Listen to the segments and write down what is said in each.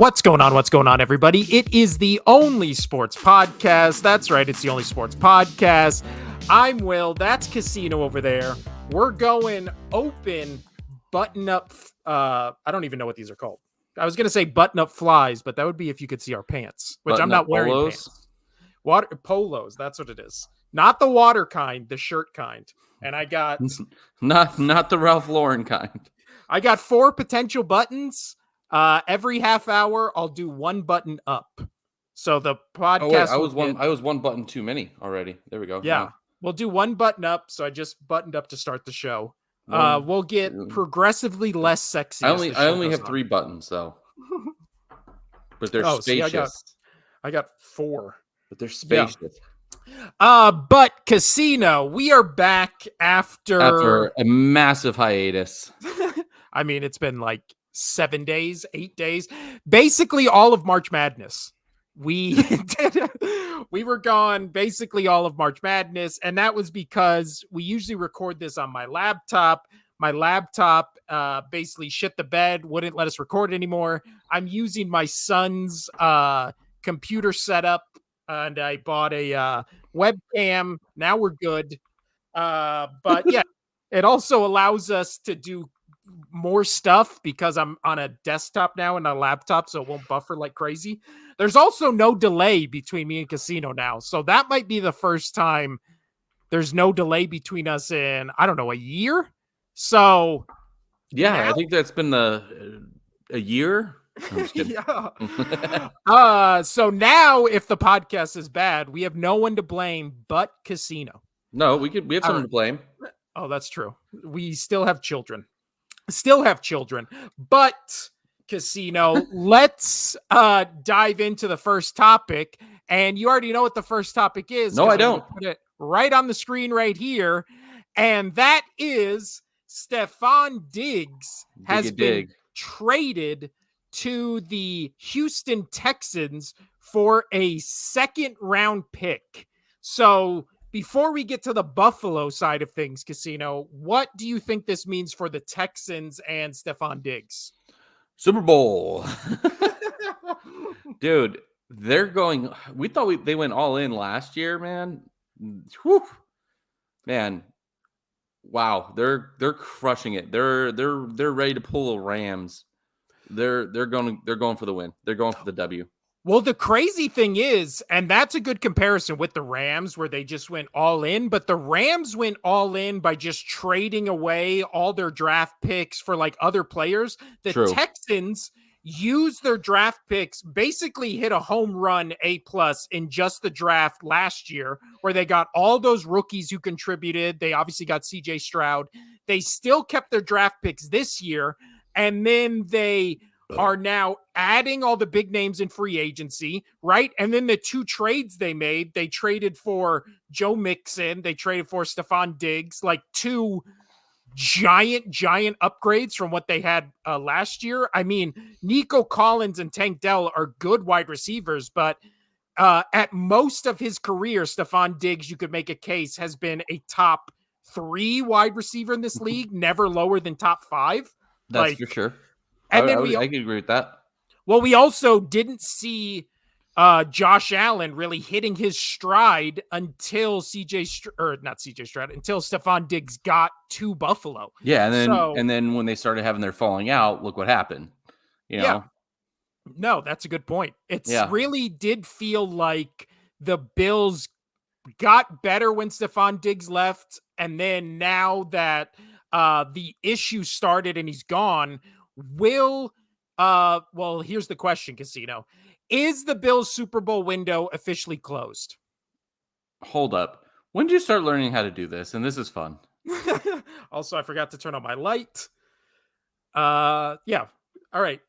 What's going on? What's going on, everybody? It is the only sports podcast. That's right. It's the only sports podcast. I'm Will. That's Casino over there. We're going open button up. I don't even know what these are called. I was going to say button up flies, but that would be if you could see our pants, which Button I'm not wearing polos? pants. Water polos. That's what it is. Not the water kind, the shirt kind. And I got Not the Ralph Lauren kind. I got 4 potential buttons. Every half hour, I'll do one button up. So the podcast. Oh wait, I was one button too many already. There we go. Yeah, we'll do one button up. So I just buttoned up to start the show. We'll get progressively less sexy. I only have 3 buttons though, but they're spacious. I got 4, but they're spacious. But Casino, we are back after a massive hiatus. I mean, it's been like 7 days, 8 days, basically all of March Madness. We were gone basically all of March Madness, and that was because we usually record this on my laptop. My laptop basically shit the bed, wouldn't let us record anymore. I'm using my son's computer setup, and I bought a webcam. Now we're good. But yeah, it also allows us to do more stuff because I'm on a desktop now and a laptop, so it won't buffer like crazy. There's also no delay between me and Casino now, so that might be the first time there's no delay between us in, I don't know, a year. So yeah, now, I think that's been a year. Yeah. So now if the podcast is bad, we have no one to blame but Casino. No, we have someone to blame. Oh, that's true. We still have children. But Casino, let's dive into the first topic. And you already know what the first topic is. No, I don't. Put it right on the screen right here. And that is Stefon Diggs has been traded to the Houston Texans for a second-round pick. So before we get to the Buffalo side of things, Casino, what do you think this means for the Texans and Stefon Diggs? Super Bowl. Dude, they're going. We thought they went all in last year, man. Whew. Man. Wow, they're crushing it. They're ready to pull the Rams. They're going for the win. They're going for the W. Well, the crazy thing is, and that's a good comparison with the Rams where they just went all in, but the Rams went all in by just trading away all their draft picks for like other players. The Texans used their draft picks, basically hit a home run A+ in just the draft last year, where they got all those rookies who contributed. They obviously got CJ Stroud. They still kept their draft picks this year, and then they are now adding all the big names in free agency, right? And then the 2 trades they made, they traded for Joe Mixon, they traded for Stefon Diggs, like 2 giant upgrades from what they had last year. I mean, Nico Collins and Tank Dell are good wide receivers, but at most of his career, Stefon Diggs, you could make a case, has been a top 3 wide receiver in this league, never lower than top 5. That's for sure. And I can agree with that. Well, we also didn't see Josh Allen really hitting his stride until until Stefon Diggs got to Buffalo. Yeah, and then when they started having their falling out, look what happened. You know? Yeah. No, that's a good point. Really did feel like the Bills got better when Stefon Diggs left, and then now that the issue started and he's gone, well, here's the question, Casino. Is the Bills Super Bowl window officially closed? Hold up. When did you start learning how to do this? And this is fun. Also, I forgot to turn on my light. Yeah. All right.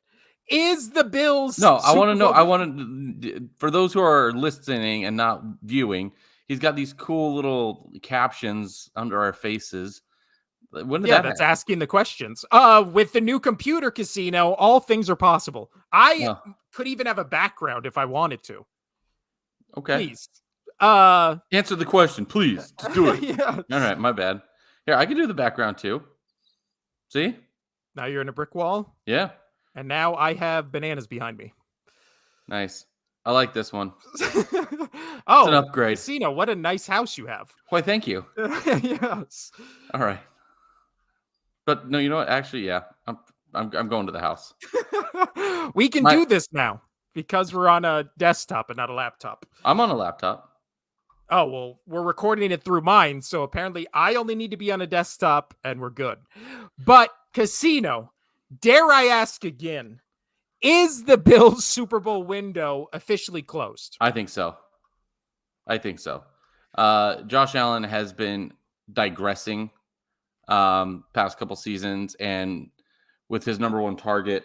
Is the Bills I want to know. For those who are listening and not viewing, he's got these cool little captions under our faces. When did that that's happen? asking the questions. With the new computer, Casino, all things are possible. I could even have a background if I wanted to. Okay. Please. Answer the question, please. Just do it. Yeah. All right, my bad. Here, I can do the background too. See? Now you're in a brick wall. Yeah. And now I have bananas behind me. Nice. I like this one. It's an Oh, upgrade. Casino, what a nice house you have. Why, thank you. Yes. All right. But no, you know what? Actually, yeah. I'm going to the house. We can My do this now because we're on a desktop and not a laptop. I'm on a laptop. Oh, well, we're recording it through mine, so apparently I only need to be on a desktop and we're good. But Casino, dare I ask again, is the Bills Super Bowl window officially closed? I think so. Josh Allen has been digressing past couple seasons, and with his number one target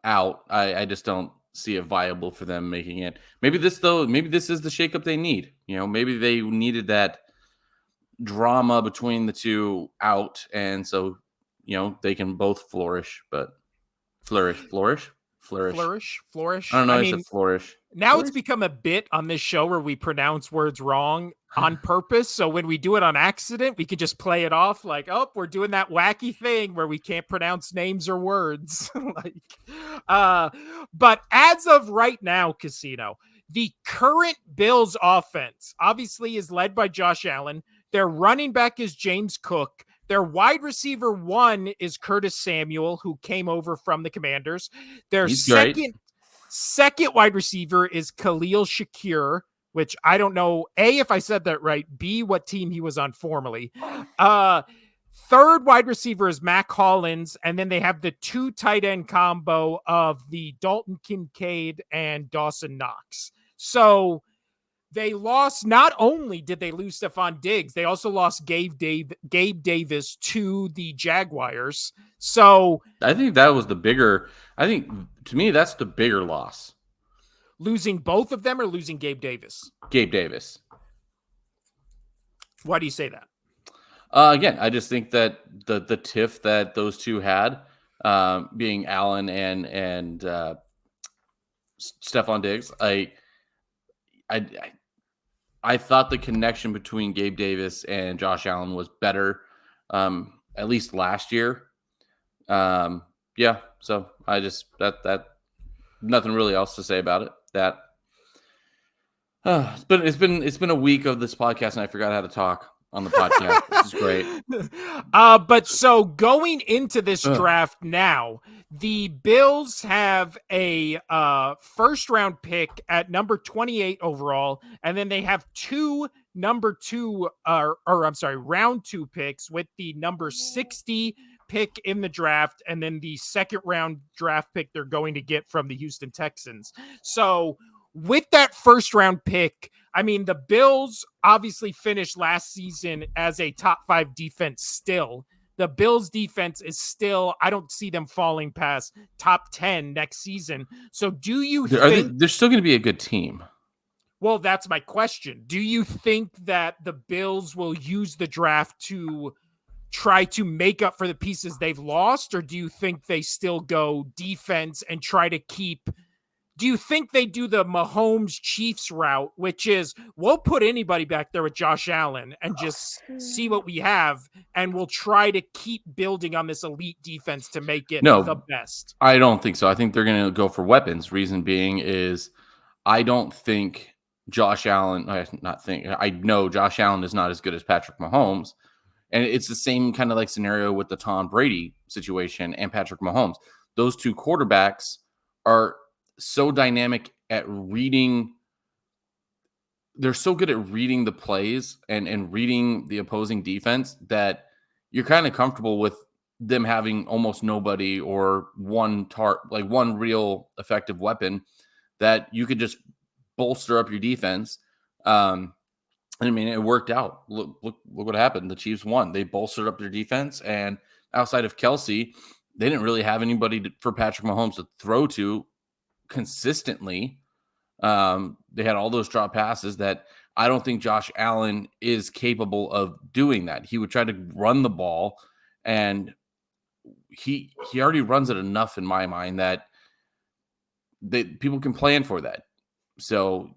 out, I just don't see it viable for them making it. Maybe this is the shakeup they need. Maybe they needed that drama between the two out, and so they can both flourish. But flourish. I Flourish. don't know. I I said mean, flourish. now it's Flourish. become a bit on this show where we pronounce words wrong on purpose. So when we do it on accident, we could just play it off like, oh, we're doing that wacky thing where we can't pronounce names or words. But as of right now, Casino, the current Bills offense obviously is led by Josh Allen. Their running back is James Cook. Their wide receiver one is Curtis Samuel, who came over from the Commanders. Their He's great. second wide receiver is Khalil Shakir, which I don't know, A, if I said that right, B, what team he was on formerly. Third wide receiver is Mac Hollins, and then they have the two tight end combo of the Dalton Kincaid and Dawson Knox. So they lost, not only did they lose Stefon Diggs, they also lost Gabe Davis to the Jaguars. So I think that was the bigger. I think to me that's the bigger loss. losing both of them or losing Gabe Davis? Gabe Davis. Why do you say that? Again, I just think that the tiff that those two had, being Allen and Stefon Diggs, I thought the connection between Gabe Davis and Josh Allen was better, at least last year. Yeah, so I just that nothing really else to say about it. That it's been a week of this podcast, and I forgot how to talk on the podcast. This is great. But so going into this draft now, the Bills have a first round pick at number 28 overall, and then they have round two picks with the number 60 pick in the draft, and then the second round draft pick they're going to get from the Houston Texans. So with that first round pick, I mean, the Bills obviously finished last season as a top 5 defense still. The Bills defense is still, I don't see them falling past top 10 next season. So do you think they're still going to be a good team? Well, that's my question. Do you think that the Bills will use the draft to try to make up for the pieces they've lost, or do you think they still go defense and try to keep? Do you think they do the Mahomes Chiefs route, which is we'll put anybody back there with Josh Allen and just see what we have, and we'll try to keep building on this elite defense to make it the best? I don't think so. I think they're going to go for weapons. Reason being is I don't think Josh Allen, I know Josh Allen is not as good as Patrick Mahomes. And it's the same kind of like scenario with the Tom Brady situation and Patrick Mahomes. Those two quarterbacks are so dynamic at reading. They're so good at reading the plays and reading the opposing defense that you're kind of comfortable with them having almost nobody or one real effective weapon that you could just bolster up your defense. I mean, it worked out. Look what happened. The Chiefs won. They bolstered up their defense, and outside of Kelsey, they didn't really have anybody for Patrick Mahomes to throw to consistently. They had all those drop passes that I don't think Josh Allen is capable of doing that. He would try to run the ball, and he already runs it enough in my mind that people can plan for that. So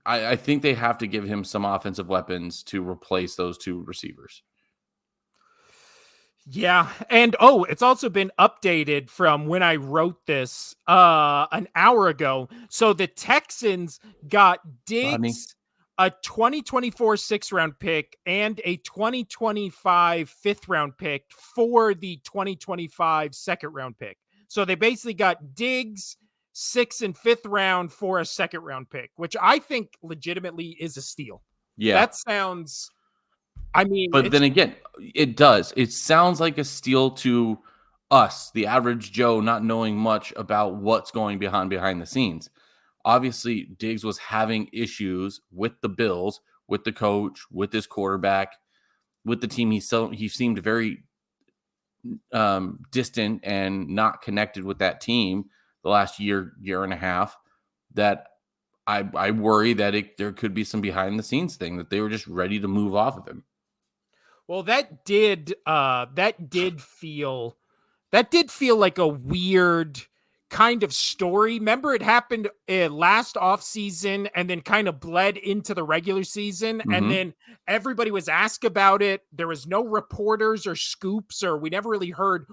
I think they have to give him some offensive weapons to replace those two receivers. Yeah, and it's also been updated from when I wrote this an hour ago. So the Texans got Rodney. Diggs, a 2024 6th round pick, and a 2025 5th round pick for the 2025 2nd round pick. So they basically got Diggs, 6th and 5th round for a 2nd round pick, which I think legitimately is a steal. Yeah. That sounds, I mean, But it's then again, it does. It sounds like a steal to us, the average Joe, not knowing much about what's going behind the scenes. Obviously, Diggs was having issues with the Bills, with the coach, with his quarterback, with the team. He seemed very distant and not connected with that team the last year and a half. That I worry that there could be some behind the scenes thing that they were just ready to move off of him. Well, that did feel like a weird kind of story. Remember, it happened last off season and then kind of bled into the regular season, and Hmm. then everybody was asked about it. There was no reporters or scoops, or we never really heard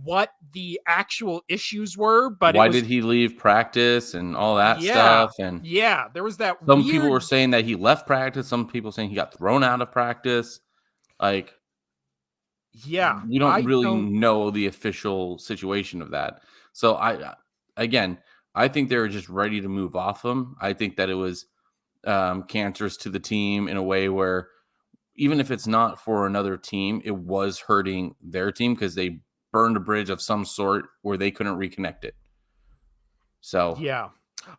what the actual issues were. But it Why was, did he leave practice and all that yeah, stuff? And yeah, there was that some people were weird, saying that he left practice. Some people saying he got thrown out of practice. Like, yeah. we don't I really don't, know the official situation of that. So again, I think they were just ready to move off him. I think that it was cancerous to the team in a way where even if it's not for another team, it was hurting their team because they burned a bridge of some sort where they couldn't reconnect it. So, yeah.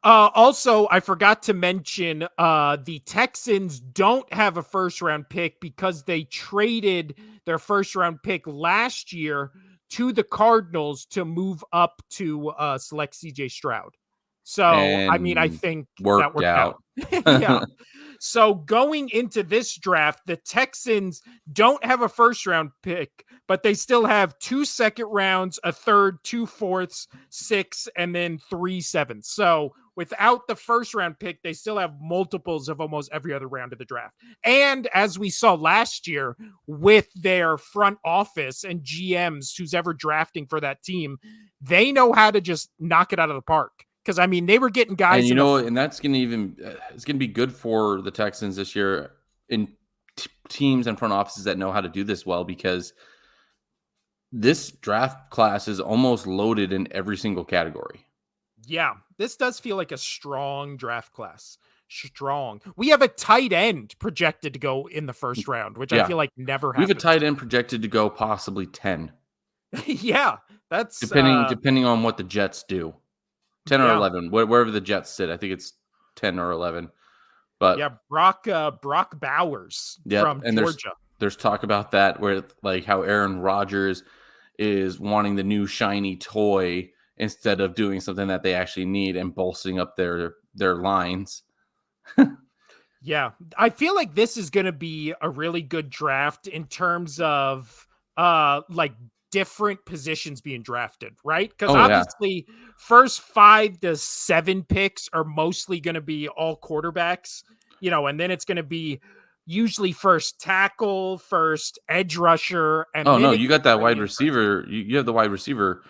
Also, I forgot to mention the Texans don't have a 1st round pick because they traded their 1st round pick last year to the Cardinals to move up to select CJ Stroud. So, I mean, I and think that worked worked out. out. Yeah. So going into this draft, the Texans don't have a 1st round pick, but they still have 2 2nd rounds, a third, 2 4ths, six, and then 3 7ths. So without the 1st round pick, they still have multiples of almost every other round of the draft. And as we saw last year with their front office and GMs who's ever drafting for that team, they know how to just knock it out of the park. Because I mean, they were getting And guys you in the know, and that's going to even it's going to be good for the Texans this year in teams and front offices that know how to do this well because this draft class is almost loaded in every single category. Yeah, this does feel like a strong draft class. Strong. We have a tight end projected to go in the 1st round, which I Yeah, feel like never we have a happens. tight end projected to go possibly 10, Yeah, that's depending on what the Jets do. 10 or yeah. 11, wherever the Jets sit. I think it's 10 or 11. But Yeah, Brock Bowers yep, from and Georgia. there's talk about that where like how Aaron Rodgers is wanting the new shiny toy instead of doing something that they actually need and bolstering up their lines. Yeah, I feel like this is going to be a really good draft in terms of like different positions being drafted, right? Cuz Oh yeah. obviously first 5 to 7 picks are mostly going to be all quarterbacks, and then it's going to be usually first tackle, first edge rusher, and Oh then no, it you gets got that really wide interesting. receiver. You have the wide receiver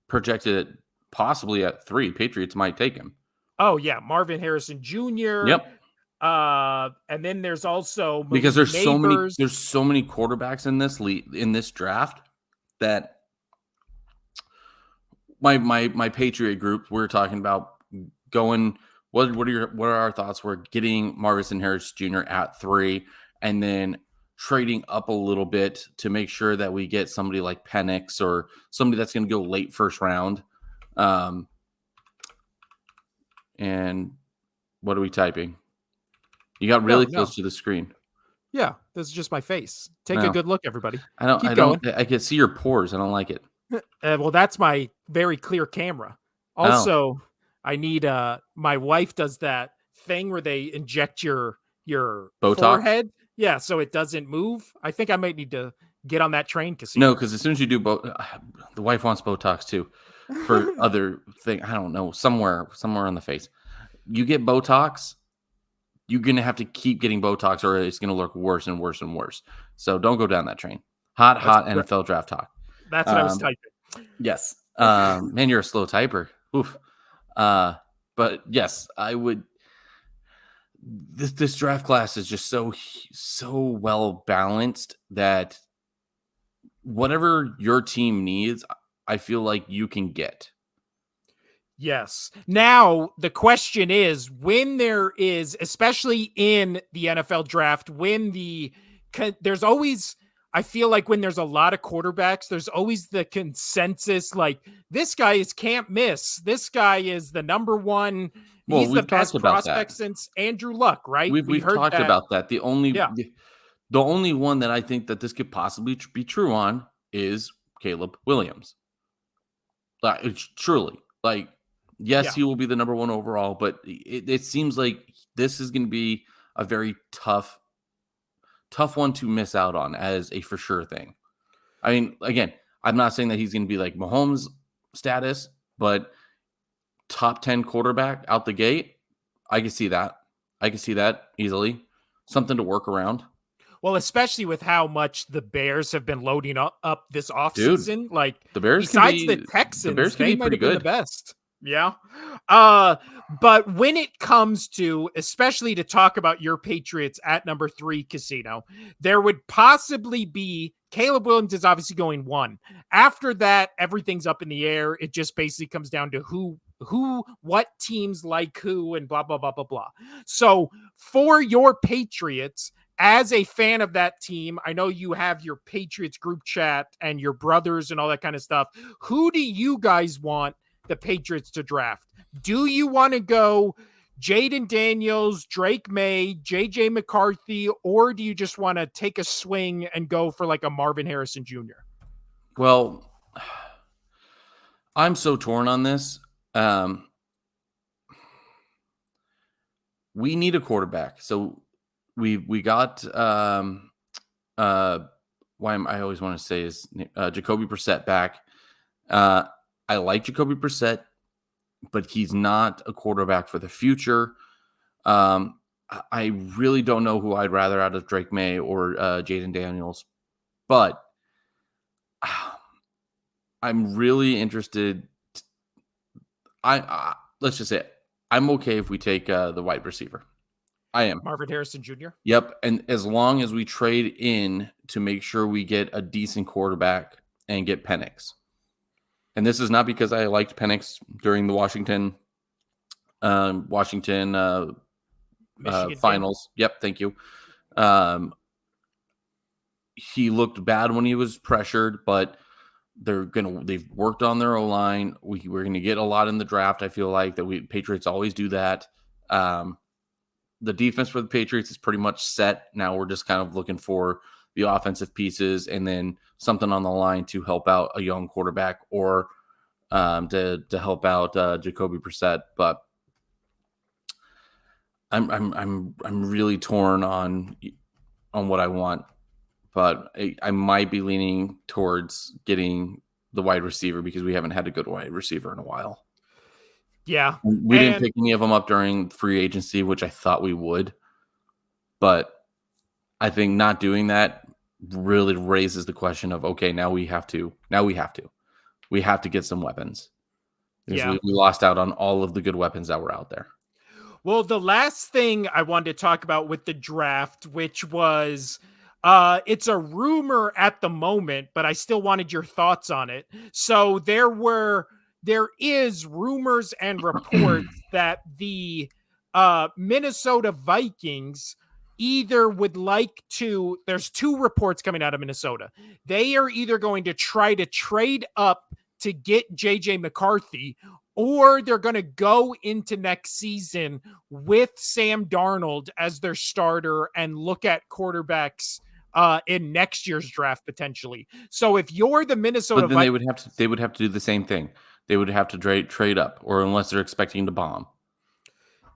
projected at possibly at 3. Patriots might take him. Oh yeah, Marvin Harrison Jr. Yep. And then there's also Because Malik Neighbors. there's so many quarterbacks in this draft that my Patriot group we're talking about going what are our thoughts? We're getting Marvin Harris Jr. at 3 and then trading up a little bit to make sure that we get somebody like Penix or somebody that's going to go late first round. Um, and what are we typing? You got No, really no. close to the screen. Yeah, this is just my face. Take a No, good look, everybody. I Keep don't. going. I can see your pores. I don't like it. Well, that's my very clear camera. Oh, Also, I need my wife does that thing where they inject your Botox. forehead. Yeah, so it doesn't move. I think I might need to get on that train, No, Casino. because as soon as you do the wife wants Botox too for other thing. I don't know, somewhere on the face. You get Botox, you're gonna have to keep getting Botox, or it's gonna look worse and worse and worse. So don't go down that train. Hot, That's hot NFL draft talk. that's what I was typing. Yes. Man, you're a slow typer. Oof. But yes, I would. This draft class is just so well balanced that whatever your team needs, I feel like you can get. Yes. Now, the question is when there is, especially in the NFL draft, there's always, I feel like when there's a lot of quarterbacks, there's always the consensus like, this guy is can't miss. This guy is the number one. Well, He's the we've talked best about prospect that. since Andrew Luck, right? We We've heard talked that. about that. Yeah. The only one that I think that this could possibly be true on is Caleb Williams. Like, it's truly like, yes, Yeah. he will be the number one overall, but it seems like this is going to be a very tough one to miss out on as a for sure thing. I mean, again, I'm not saying that he's going to be like Mahomes status, but top 10 quarterback out the gate, I can see that. I can see that easily. Something to work around. Well, especially with how much the Bears have been loading up this Dude, offseason. Like, the Bears can besides the be Texans, they might pretty have been the good. best. Yeah. But when it comes to, especially to talk about your Patriots at number 3 Casino, there would possibly be Caleb Williams is obviously going 1. After that, everything's up in the air. It just basically comes down to what teams like who and blah, blah, blah, blah, blah. So for your Patriots, as a fan of that team, I know you have your Patriots group chat and your brothers and all that kind of stuff. Who do you guys want the Patriots to draft? Do you want to go Jaden Daniels, Drake May, JJ McCarthy, or do you just want to take a swing and go for like a Marvin Harrison Jr.? Well, I'm so torn on this. We need a quarterback. So we got I always want to say is Jacoby Brissett back. I like Jacoby Brissett, but he's not a quarterback for the future. I really don't know who I'd rather out of Drake May or Jaden Daniels, but I'm really interested. Let's just say I'm okay if we take the wide receiver. I am. Marvin Harrison Jr.? Yep. And as long as we trade in to make sure we get a decent quarterback and get Penix. And this is not because I liked Penix during the Washington finals. Game. Yep. Thank you. He looked bad when he was pressured, but they've worked on their O-line. We're going to get a lot in the draft. I feel like that Patriots always do that. The defense for the Patriots is pretty much set. Now we're just kind of looking for the offensive pieces and then something on the line to help out a young quarterback or to help out Jacoby Brissett. But I'm really torn on what I want. But I might be leaning towards getting the wide receiver because we haven't had a good wide receiver in a while. Yeah. We didn't pick any of them up during free agency, which I thought we would. But I think not doing that really raises the question of, okay, now we have to get some weapons. Because we lost out on all of the good weapons that were out there. Well, the last thing I wanted to talk about with the draft, which was it's a rumor at the moment, but I still wanted your thoughts on it. So there is rumors and reports that the Minnesota Vikings either would like to, there's 2 reports coming out of Minnesota. They are either going to try to trade up to get JJ McCarthy, or they're going to go into next season with Sam Darnold as their starter and look at quarterbacks in next year's draft potentially. So if you're the Minnesota but then Vikings, they would have to do the same thing. They would have to trade up, or unless they're expecting to bomb.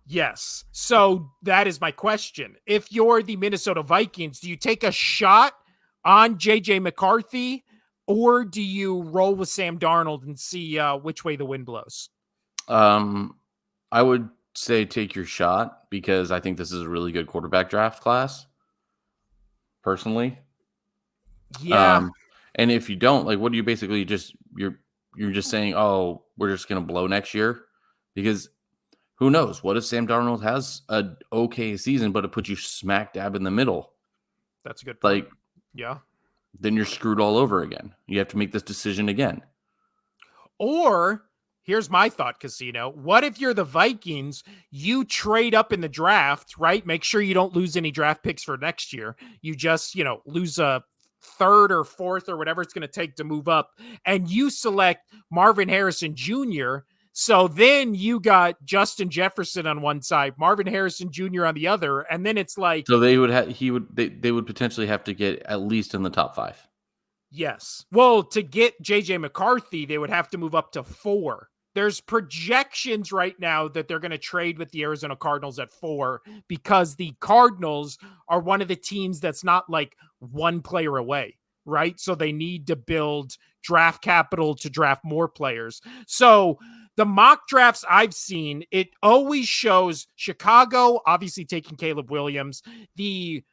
Yes. So that is my question. If you're the Minnesota Vikings, do you take a shot on JJ McCarthy, or do you roll with Sam Darnold and see which way the wind blows? I would say take your shot because I think this is a really good quarterback draft class. Personally, Yeah, And if you don't, like, what do you basically just you're just saying, oh, we're just gonna blow next year? Because who knows? What if Sam Darnold has a okay season, but it puts you smack dab in the middle? that's a good point. Like, Yeah. then you're screwed all over again. You have to make this decision again. Or here's my thought, Casino. What if you're the Vikings? You trade up in the draft, right? Make sure you don't lose any draft picks for next year. You just, lose a third or fourth or whatever it's going to take to move up. And you select Marvin Harrison Jr. So then you got Justin Jefferson on one side, Marvin Harrison Jr. on the other. And then it's like, So they would have they would potentially have to get at least in the top 5. yes. Well, to get JJ McCarthy, they would have to move up to 4. There's projections right now that they're going to trade with the Arizona Cardinals at 4 because the Cardinals are one of the teams that's not like one player away, right? So they need to build draft capital to draft more players. So the mock drafts I've seen, it always shows Chicago obviously taking Caleb Williams, the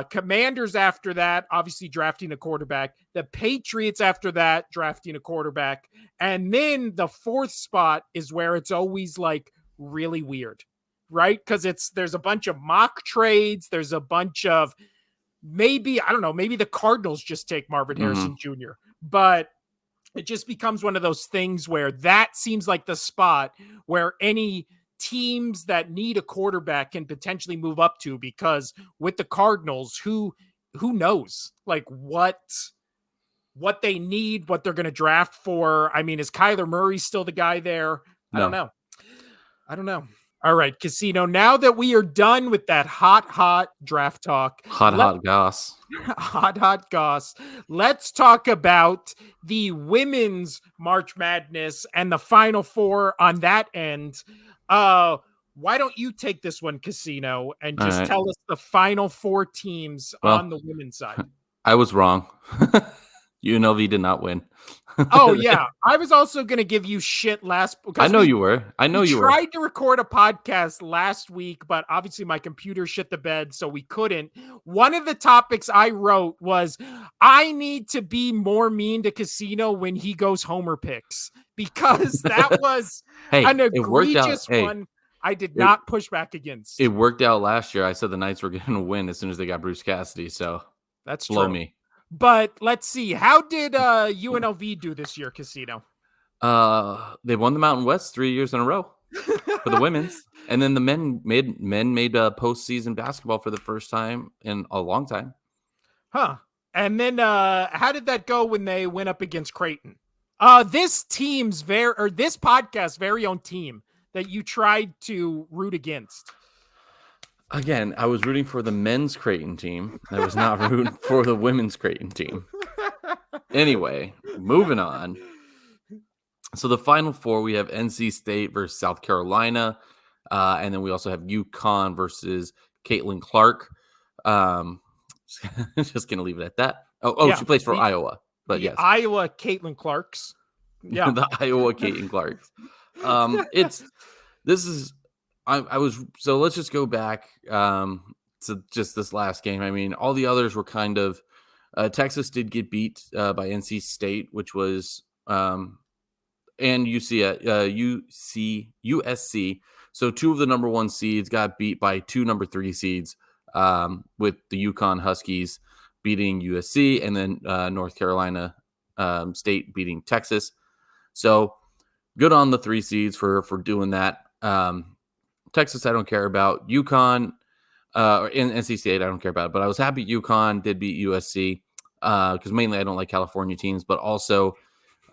Commanders after that, obviously drafting a quarterback. The Patriots after that, drafting a quarterback. And then the 4th spot is where it's always like really weird, right? Because there's a bunch of mock trades. There's a bunch of maybe, I don't know, maybe the Cardinals just take Marvin Harrison Jr. But it just becomes one of those things where that seems like the spot where any teams that need a quarterback can potentially move up to, because with the Cardinals, who knows like what they need, what they're going to draft for. I mean, is Kyler Murray still the guy there? I don't know. All right, Casino. Now that we are done with that hot draft talk, Hot goss. hot goss, let's talk about the women's March Madness and the Final Four on that end. Why don't you take this one, Casino, and just tell us the Final Four teams on the women's side? I was wrong. UNLV did not win. Oh, yeah. I was also going to give you shit last. I know you were. We tried to record a podcast last week, but obviously my computer shit the bed, so we couldn't. One of the topics I wrote was, I need to be more mean to Casino when he goes Homer picks, because that was an egregious one. I did not push back against. It worked out last year. I said the Knights were going to win as soon as they got Bruce Cassidy, so that's blow true. Me. But let's see. How did UNLV do this year, Casino? They won the Mountain West 3 years in a row for the women's. And then the men made postseason basketball for the first time in a long time. Huh. And then how did that go when they went up against Creighton? This podcast's very own team that you tried to root against. Again, I was rooting for the men's Creighton team. I was not rooting for the women's Creighton team. Anyway, moving on. So the Final Four, we have NC State versus South Carolina. And then we also have UConn versus Caitlin Clark. Just going to leave it at that. Yeah, she plays for Iowa. But yes. Iowa Caitlin Clarks. Yeah. The Iowa Caitlin Clarks. So let's just go back to just this last game. I mean, all the others were kind of Texas did get beat by NC State, which was and USC. So 2 of the number 1 seeds got beat by 2 number 3 seeds, with the UConn Huskies beating USC and then North Carolina State beating Texas. So good on the 3 seeds for doing that. Texas, I don't care about. UConn or NC State, I don't care about. But I was happy UConn did beat USC because mainly I don't like California teams, but also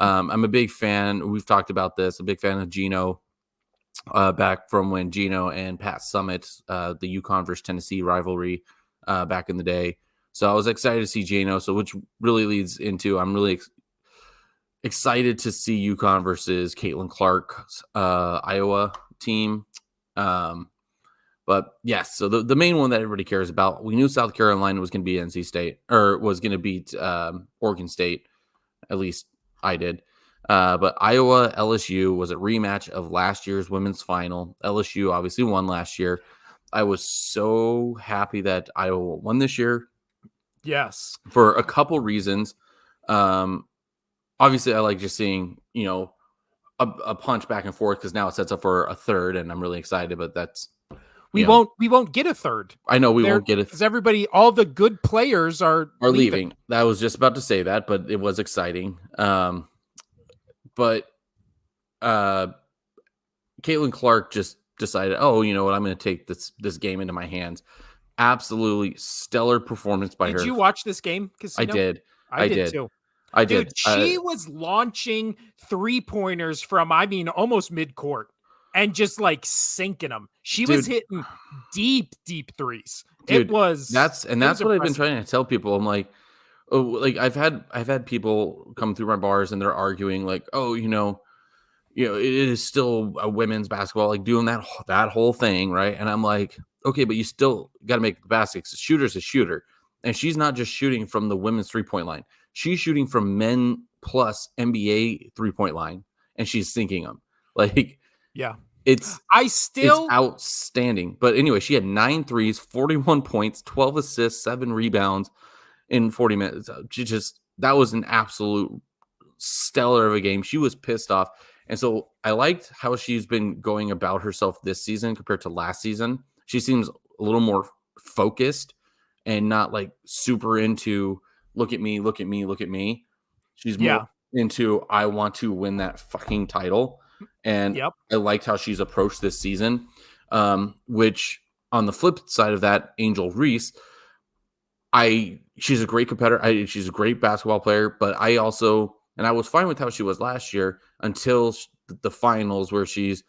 I'm a big fan. We've talked about this. A big fan of Geno back from when Geno and Pat Summitt, the UConn versus Tennessee rivalry back in the day. So I was excited to see Geno. So which really leads into I'm really excited to see UConn versus Caitlin Clark's Iowa team. But yes, so the main one that everybody cares about, we knew South Carolina was going to be NC State, or was going to beat Oregon State. At least I did. But Iowa LSU was a rematch of last year's women's final. LSU obviously won last year. I was so happy that Iowa won this year. Yes. for a couple reasons. Obviously, I like just seeing, a punch back and forth because now it sets up for a third, and I'm really excited. But that's, We won't get a third. I know we There, won't get it. because all the good players are leaving. Leaving. I was just about to say that, but it was exciting. But uh, Caitlin Clark just decided, oh, you know what, I'm going to take this game into my hands. Absolutely stellar performance by her. Did you watch this game, I Casino? did. I did too. I Dude, did. she was launching 3-pointers from, almost mid-court and just like sinking them. She was hitting deep threes. Dude, It was that's what I've been trying to tell people. I'm like, oh, like I've had people come through my bars and they're arguing like, oh, it is still a women's basketball, like doing that whole thing, right? And I'm like, okay, but you still got to make the baskets. A shooter's a shooter, and she's not just shooting from the women's 3-point line; she's shooting from men plus NBA 3-point line, and she's sinking them. Like, yeah, it's outstanding. But anyway, she had 9 threes, 41 points, 12 assists, 7 rebounds in 40 minutes. That was an absolute stellar of a game. She was pissed off. And so I liked how she's been going about herself this season compared to last season. She seems a little more focused and not like super into look at me, look at me, look at me. She's more into I want to win that fucking title. And I liked how she's approached this season, which on the flip side of that, Angel Reese, she's a great competitor. She's a great basketball player, but I was fine with how she was last year until the finals where she's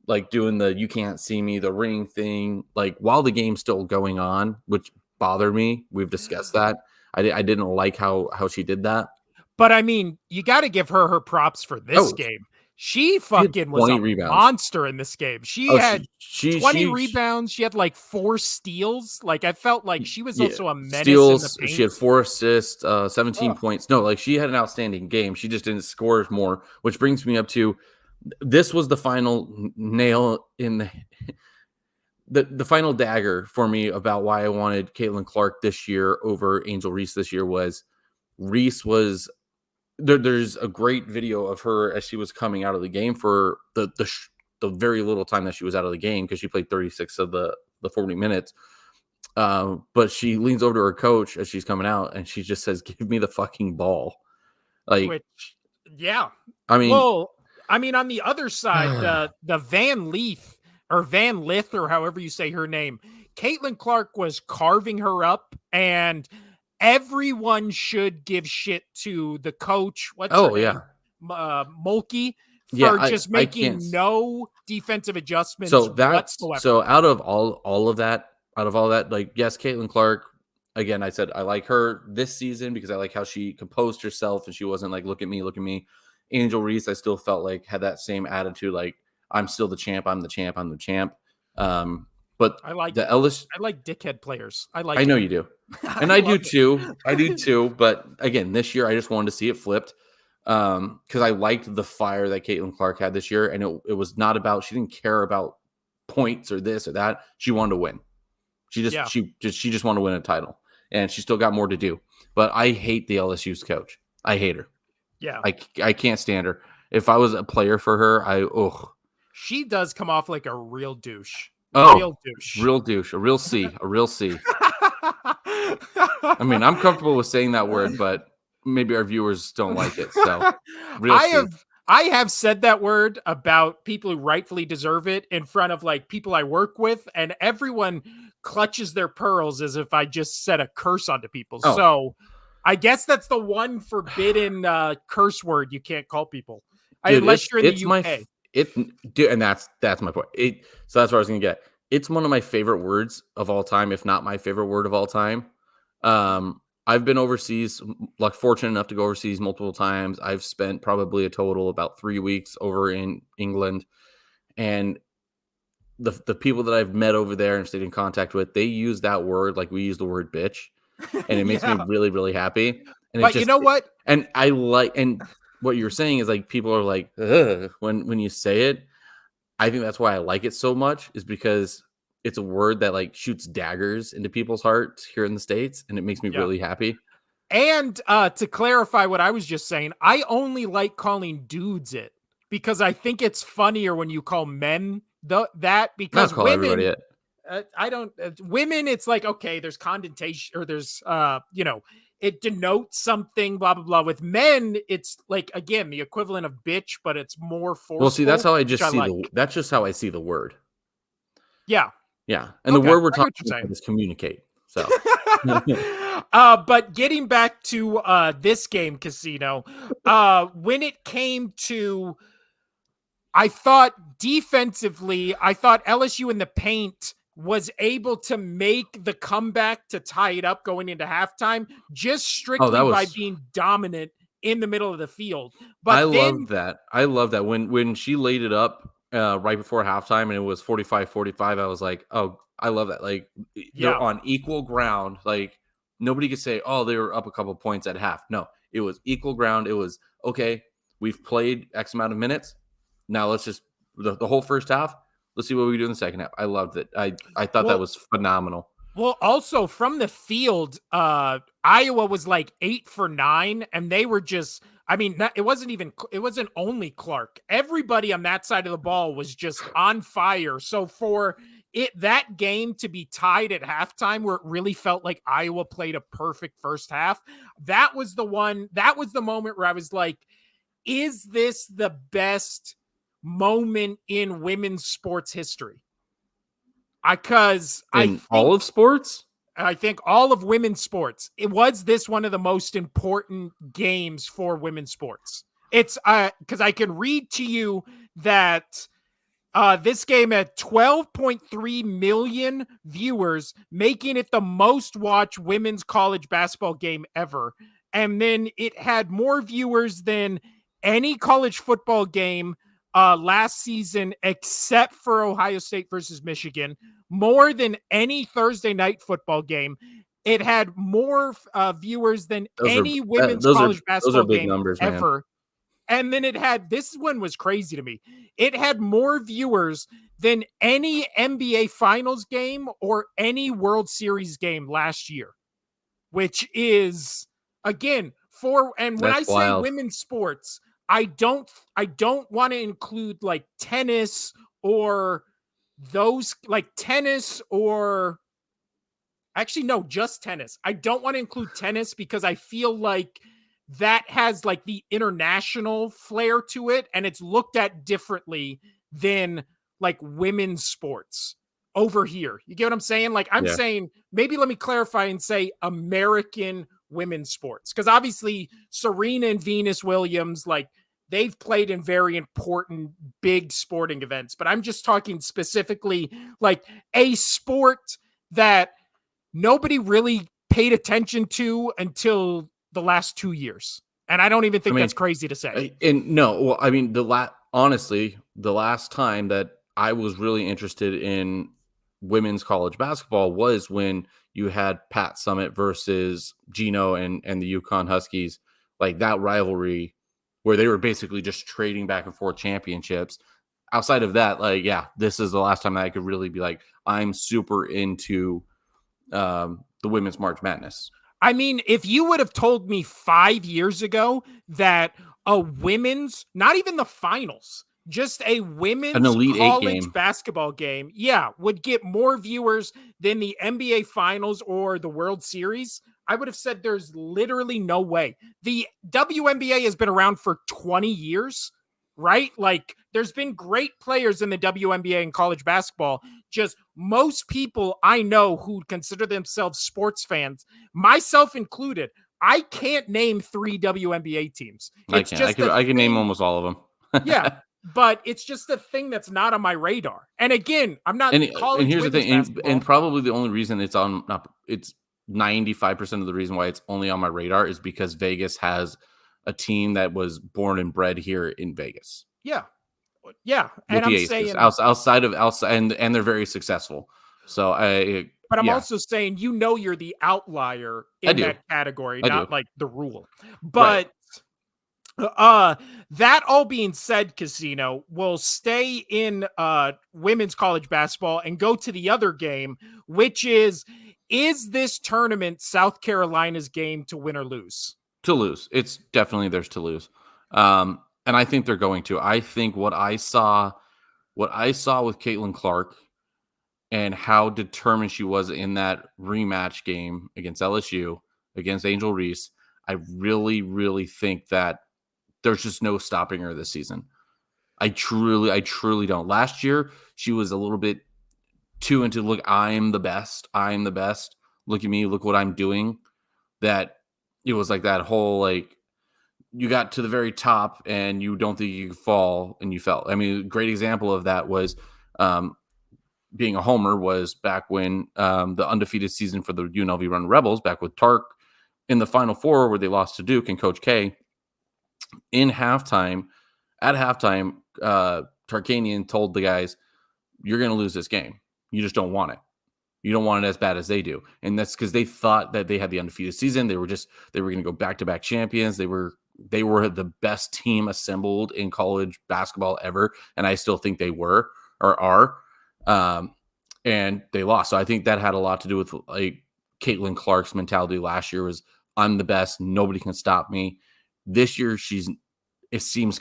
like doing the you can't see me, the ring thing, like while the game's still going on, which bothered me. We've discussed that. I didn't like how she did that. But you got to give her props for this game. She fucking was a monster in this game. She had 20 rebounds. She had like 4 steals. Like I felt like she was also a menace in the paint. She had 4 assists, 17 points. No, like she had an outstanding game. She just didn't score more, which brings me up to this was the final nail in the final dagger for me about why I wanted Caitlin Clark this year over Angel Reese this year was Reese was there's a great video of her as she was coming out of the game for the very little time that she was out of the game because she played 36 of the 40 minutes. But she leans over to her coach as she's coming out and she just says, "Give me the fucking ball." Like, on the other side, the Van Lith or however you say her name, Caitlin Clark was carving her up, and everyone should give shit to the coach. What's her name? Mulkey, for just making no defensive adjustments whatsoever. So out of all of that, like, yes, Caitlin Clark, again, I said I like her this season because I like how she composed herself and she wasn't like, look at me. Angel Reese, I still felt like had that same attitude, like I'm still the champ, I'm the champ. But I like dickhead players. I know you do. And I do too. I do too. But again, this year I just wanted to see it flipped. Because I liked the fire that Caitlin Clark had this year. And it was not about, she didn't care about points or this or that. She wanted to win. She just wanted to win a title. And she still got more to do. But I hate the LSU's coach. I hate her. Yeah. I can't stand her. If I was a player for her, she does come off like a real douche. Real douche. A real C. I mean, I'm comfortable with saying that word, but maybe our viewers don't like it. So I have said that word about people who rightfully deserve it in front of like people I work with, and everyone clutches their pearls as if I just said a curse onto people. So I guess that's the one forbidden curse word you can't call people. Dude, unless you're in the UK. And that's my point. So that's what I was gonna get. It's one of my favorite words of all time, if not my favorite word of all time. I've been overseas, like fortunate enough to go overseas multiple times. I've spent probably a total about 3 weeks over in England, and the people that I've met over there and stayed in contact with, they use that word like we use the word bitch, and it makes me really, really happy. And you know what? And I like, and what you're saying is like people are like, ugh, when you say it. I think that's why I like it so much, is because it's a word that like shoots daggers into people's hearts here in the States, and it makes me Yeah. really happy. And to clarify what I was just saying, I only like calling dudes it because I think it's funnier when you call men that I'll because call everybody women it. I don't women it's like okay there's connotation or there's it denotes something blah blah blah. With men it's like again the equivalent of bitch but it's more Well, see, that's forceful, how I which just I see like. that's just how I see the word. Yeah. Yeah, and the Okay. word we're I get talking what you're about saying. is communicate. So, But getting back to this game, Casino, when it came to, I thought defensively, I thought LSU in the paint was able to make the comeback to tie it up going into halftime just oh, that strictly by was being dominant in the middle of the field. I But love then, that. I love that when she laid it up right before halftime and it was 45-45. I was like, "Oh, I love that." Like they're yeah, on equal ground. Like nobody could say, "Oh, they were up a couple points at half." No, it was equal ground. It was okay. We've played X amount of minutes. Now let's just the whole first half. Let's see what we do in the second half. I loved it. I thought that well, was phenomenal. also from the field, Iowa was like 8 for 9, and they were just. I mean, it wasn't only Clark. Everybody on that side of the ball was just on fire. So for that game to be tied at halftime, where it really felt like Iowa played a perfect first half, that was the one. That was the moment where I was like, "Is this the best moment in women's sports history?" Because In all of sports, I think all of women's sports, it was this one of the most important games for women's sports. It's because I can read to you that this game had 12.3 million viewers, making it the most watched women's college basketball game ever. And then it had more viewers than any college football game last season, except for Ohio State versus Michigan, more than any Thursday night football game. It had more viewers than those are any women's those are college those are basketball big game numbers, man. ever. And then it had this one was crazy to me. It had more viewers than any NBA Finals game or any World Series game last year, which is again for and when I That's say wild. women's sports, I don't want to include like tennis or those like tennis or actually no, just tennis. I don't want to include tennis because I feel like that has like the international flair to it and it's looked at differently than like women's sports over here. You get what I'm saying? Like I'm Yeah. saying maybe let me clarify and say American women's sports because obviously Serena and Venus Williams like they've played in very important big sporting events, but I'm just talking specifically like a sport that nobody really paid attention to until the last 2 years. And I don't even I think that's mean, crazy to say. and no, well, I mean, honestly, the last time that I was really interested in women's college basketball was when you had Pat Summit versus Gino and the Yukon Huskies, like that rivalry where they were basically just trading back and forth championships. Outside of that, like, yeah, this is the last time that I could really be like, I'm super into the women's March Madness. I mean, if you would have told me 5 years ago that a women's, not even the finals, just a An women's Elite Eight college game. basketball game, yeah, would get more viewers than the NBA finals or the World Series, I would have said there's literally no way. The WNBA has been around for 20 years, right? Like there's been great players in the WNBA in college basketball. Just most people I know who consider themselves sports fans, myself included, I can't name 3 WNBA teams. I It's can. I just can. a I can name thing. almost all of Yeah, them. but it's just a thing that's not on my radar. And again, I'm not And college here's the women's thing, and basketball. probably the only reason it's on not it's 95% of the reason why it's only on my radar is because Vegas has a team that was born and bred here in Vegas Yeah. Yeah, with and the I'm Aces saying outside and they're very successful. So but I'm yeah, also saying you're the outlier I in do. that category, I do. not like the rule. Right. But Uh, that all being said, Casino will stay in women's college basketball and go to the other game, which is this tournament South Carolina's game to win or lose? To lose. It's definitely theirs to lose. And I think they're going to. I think what I saw with Caitlin Clark and how determined she was in that rematch game against LSU, against Angel Reese, I really, really think that there's just no stopping her this season. I truly don't. Last year, she was a little bit too into look, I am the best. I am the best. Look at me, look what I'm doing. That it was like that whole like you got to the very top and you don't think you could fall and you fell. I mean, a great example of that was um, being a homer was back when the undefeated season for the UNLV Run Rebels, back with Tark in the Final Four where they lost to Duke and Coach K in halftime. At halftime, Tarkanian told the guys, "You're going to lose this game. You just don't want it. You don't want it as bad as they do." And that's because they thought that they had the undefeated season. They were going to go back to back champions. They were the best team assembled in college basketball ever, and I still think they were or are. And they lost. So I think that had a lot to do with like Caitlin Clark's mentality last year was I'm the best, nobody can stop me. This year it seems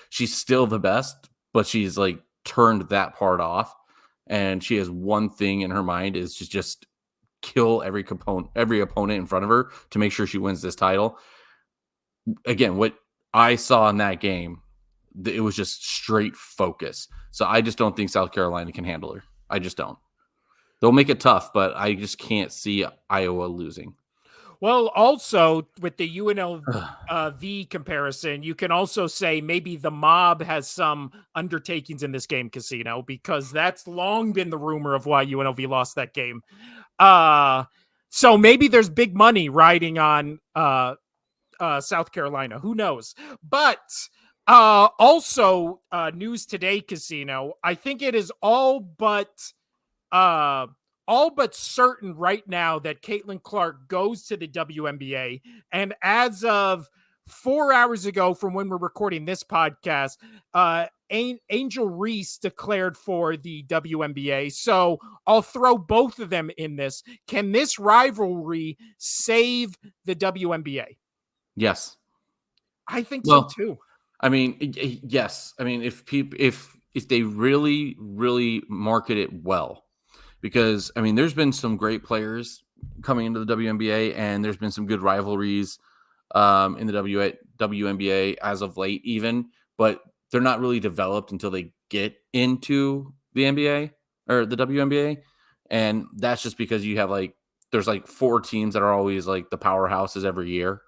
she's still the best, but she's like turned that part off, and she has one thing in her mind is to just kill every opponent in front of her to make sure she wins this title. Again, what I saw in that game, it was just straight focus. So I just don't think South Carolina can handle her. I just don't. They'll make it tough, but I just can't see Iowa losing. Well, also with the UNLV comparison, you can also say maybe the mob has some undertakings in this game, Casino, because that's long been the rumor of why UNLV lost that game. Uh, so maybe there's big money riding on South Carolina. Who knows? But also news today, Casino. I think it is uh, all but certain right now that Caitlin Clark goes to the WNBA. And as of 4 hours ago, from when we're recording this podcast, Angel Reese declared for the WNBA. So I'll throw both of them in this. Can this rivalry save the WNBA? Yes. I think so Well, too. I mean, yes. I mean, if they really really market it well, because I mean, there's been some great players coming into the WNBA, and there's been some good rivalries in the WNBA as of late, even, but they're not really developed until they get into the NBA or the WNBA, and that's just because you have like there's like four teams that are always like the powerhouses every year,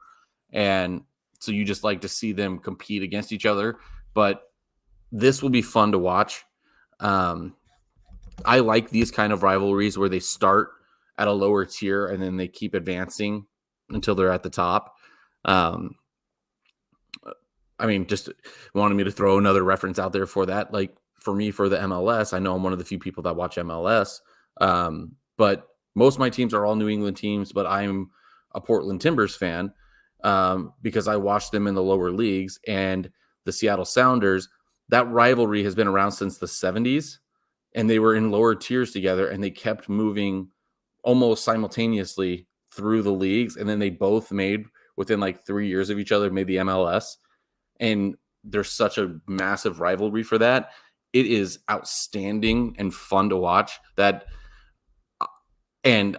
and so you just like to see them compete against each other. But this will be fun to watch. Um, I like these kind of rivalries where they start at a lower tier and then they keep advancing until they're at the top. Um, I mean, just wanted me to throw another reference out there for that. Like for me, for the MLS, I know I'm one of the few people that watch MLS. But most of my teams are all New England teams, but I'm a Portland Timbers fan because I watched them in the lower leagues, and the Seattle Sounders. That rivalry has been around since the 70s, and they were in lower tiers together, and they kept moving almost simultaneously through the leagues, and then they both made within like 3 years of each other made the MLS, and there's such a massive rivalry for that. It is outstanding and fun to watch that, and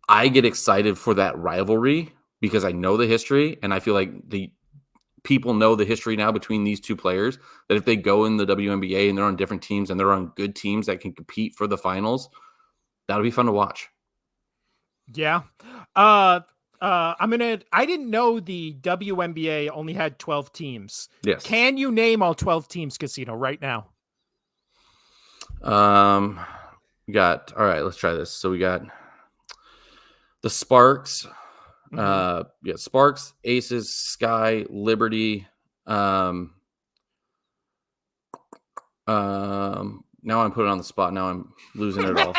I get excited for that rivalry because I know the history, and I feel like the people know the history now between these two players, that if they go in the WNBA and they're on different teams and they're on good teams that can compete for the finals, that'll be fun to watch. Yeah. I didn't know the WNBA only had 12 teams. Yes. Can you name all 12 teams, Casino, right now? We got, all right, let's try this. So we got the Sparks, Sparks, Aces, Sky, Liberty, now I'm put on the spot. Now I'm losing it all.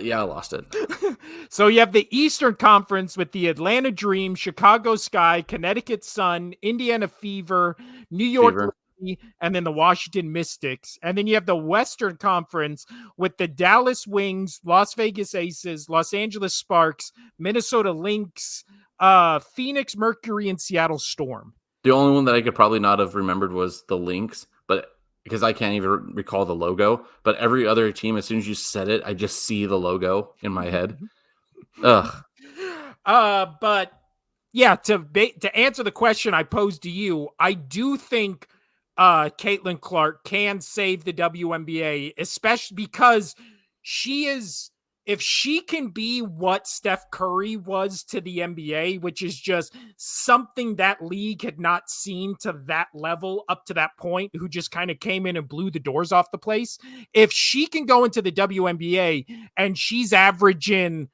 Yeah, I lost it. So you have the Eastern Conference with the Atlanta Dream, Chicago Sky, Connecticut Sun, Indiana Fever, New York Fever. Liberty, and then the Washington Mystics. And then you have the Western Conference with the Dallas Wings, Las Vegas Aces, Los Angeles Sparks, Minnesota Lynx, Phoenix Mercury, and Seattle Storm. The only one that I could probably not have remembered was the Lynx, but because I can't even recall the logo. But every other team, as soon as you said it, I just see the logo in my head. Ugh. But yeah, to answer the question I posed to you, I do think Caitlin Clark can save the WNBA, especially because she is, if she can be what Steph Curry was to the NBA, which is just something that league had not seen to that level up to that point, who just kind of came in and blew the doors off the place. If she can go into the WNBA and she's averaging,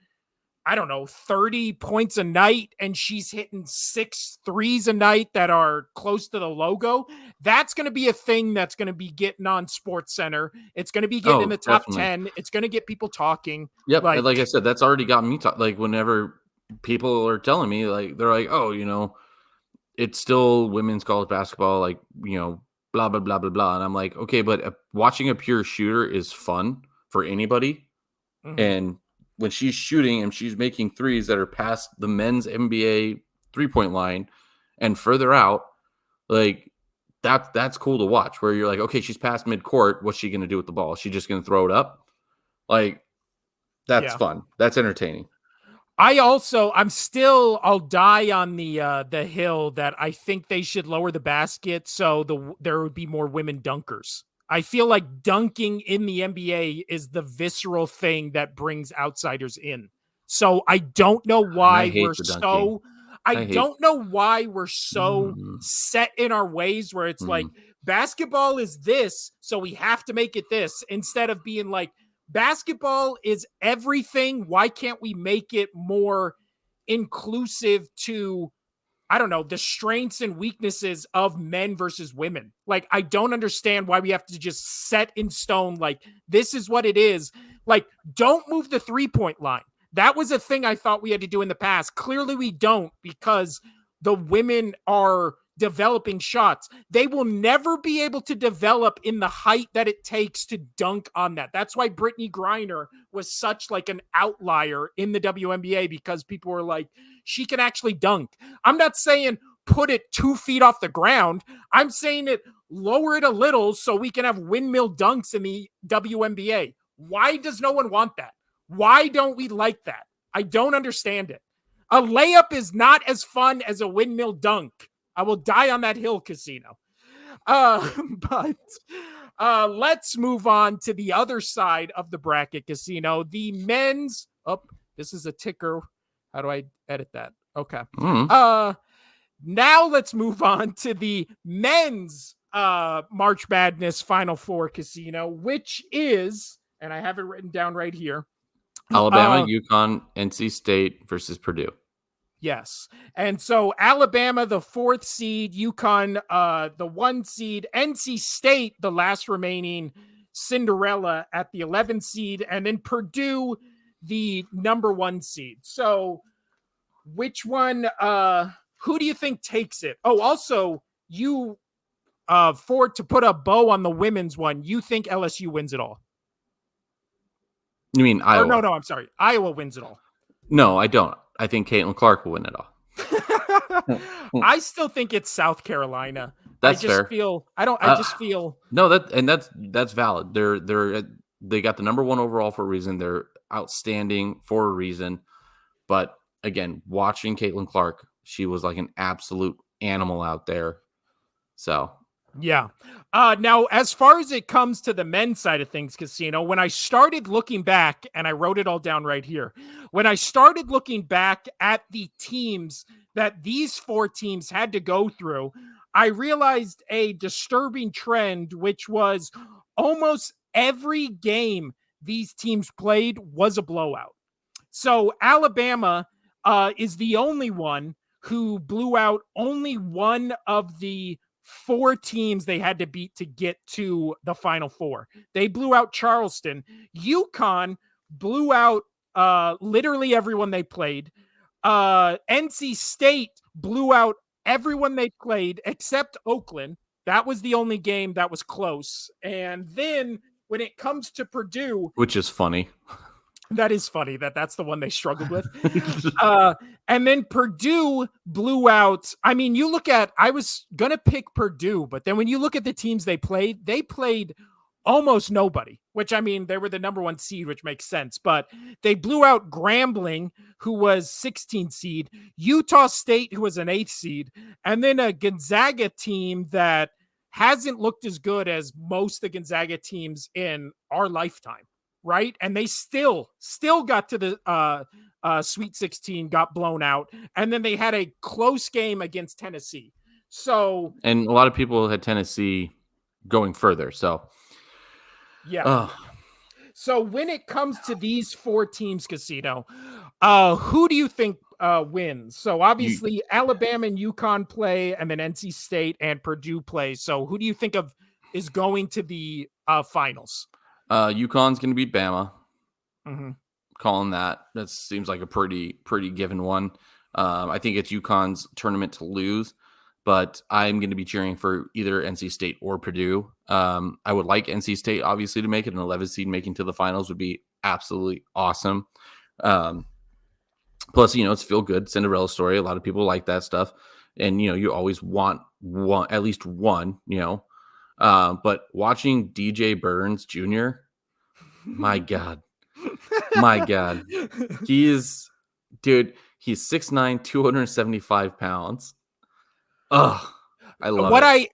I don't know, 30 points a night, and she's hitting 6 threes a night that are close to the logo, that's going to be a thing that's going to be getting on Sports Center. It's going to be getting in the top Definitely. 10. It's going to get people talking. Yep. Like, I said, that's already got me talking. Like, whenever people are telling me, like, they're like, oh, it's still women's college basketball, like, blah, blah, blah, blah, blah. And I'm like, okay, but watching a pure shooter is fun for anybody. Mhm. And when she's shooting and she's making threes that are past the men's NBA 3-point line and further out, like that's cool to watch, where you're like, okay, she's past midcourt. What's she going to do with the ball? Is she just going to throw it up? Like, that's fun. That's entertaining. I'll die on the hill that I think they should lower the basket so there would be more women dunkers. I feel like dunking in the NBA is the visceral thing that brings outsiders in. So I don't know I why hate the dunking. don't know why we're so Mm, set in our ways where it's like mm. basketball is this, so we have to make it this, instead of being like basketball is everything. Why can't we make it more inclusive to, I don't know, the strengths and weaknesses of men versus women? Like, I don't understand why we have to just set in stone, like, this is what it is. Like, don't move the 3-point line. That was a thing I thought we had to do in the past. Clearly we don't, because the women are developing shots. They will never be able to develop in the height that it takes to dunk on that. That's why Brittany Griner was such like an outlier in the WNBA, because people were like, she can actually dunk. I'm not saying put it 2 feet off the ground. I'm saying it, lower it a little so we can have windmill dunks in the WNBA. Why does no one want that? Why don't we like that? I don't understand it. A layup is not as fun as a windmill dunk. I will die on that hill, Casino. But let's move on to the other side of the bracket, Casino. The men's, this is a ticker. How do I edit that? Okay. Now let's move on to the men's March Madness Final Four, Casino, which is, and I have it written down right here, Alabama, UConn, NC State versus Purdue. Yes. And so Alabama, the 4th seed, UConn, the 1 seed, NC State, the last remaining Cinderella at the 11th seed, and then Purdue, the number 1 seed. So which one, who do you think takes it? Oh, also you, to put a bow on the women's one, you think LSU wins it all? You mean Iowa? Or no, I'm sorry. Iowa wins it all. No, I don't. I think Caitlin Clark will win it all. I still think it's South Carolina. That's fair. I just feel no, that's valid. They got the number 1 overall for a reason. They're outstanding for a reason. But again, watching Caitlin Clark, she was like an absolute animal out there. So yeah. Now, as far as it comes to the men's side of things, Casino, when I started looking back, and I wrote it all down right here, when I started looking back at the teams that these 4 teams had to go through, I realized a disturbing trend, which was almost every game these teams played was a blowout. So Alabama is the only one who blew out only one of the 4 teams they had to beat to get to the Final Four. They blew out Charleston. UConn blew out literally everyone they played. NC State blew out everyone they played except Oakland. That was the only game that was close. And then when it comes to Purdue, which is funny. that is funny that's the one they struggled with. And then Purdue blew out. I mean, you look at, I was going to pick Purdue, but then when you look at the teams they played almost nobody, which I mean, they were the number 1 seed, which makes sense, but they blew out Grambling, who was 16 seed, Utah State, who was an 8th seed, and then a Gonzaga team that hasn't looked as good as most of the Gonzaga teams in our lifetime. Right. And they still got to the Sweet 16, got blown out. And then they had a close game against Tennessee. So, and a lot of people had Tennessee going further. So, yeah. So when it comes to these 4 teams, Casino, who do you think wins? So obviously Alabama and UConn play, and then NC State and Purdue play. So who do you think of is going to the finals? UConn's going to beat Bama. Mm-hmm. Calling that. That seems like a pretty given one. I think it's UConn's tournament to lose, but I'm going to be cheering for either NC State or Purdue. I would like NC State, obviously, to make it. An 11 seed making to the finals would be absolutely awesome. Plus, it's feel good Cinderella story. A lot of people like that stuff, and you always want one, at least one. But watching DJ Burns Jr., my God. He's 6'9", 275 pounds. Oh, I love it.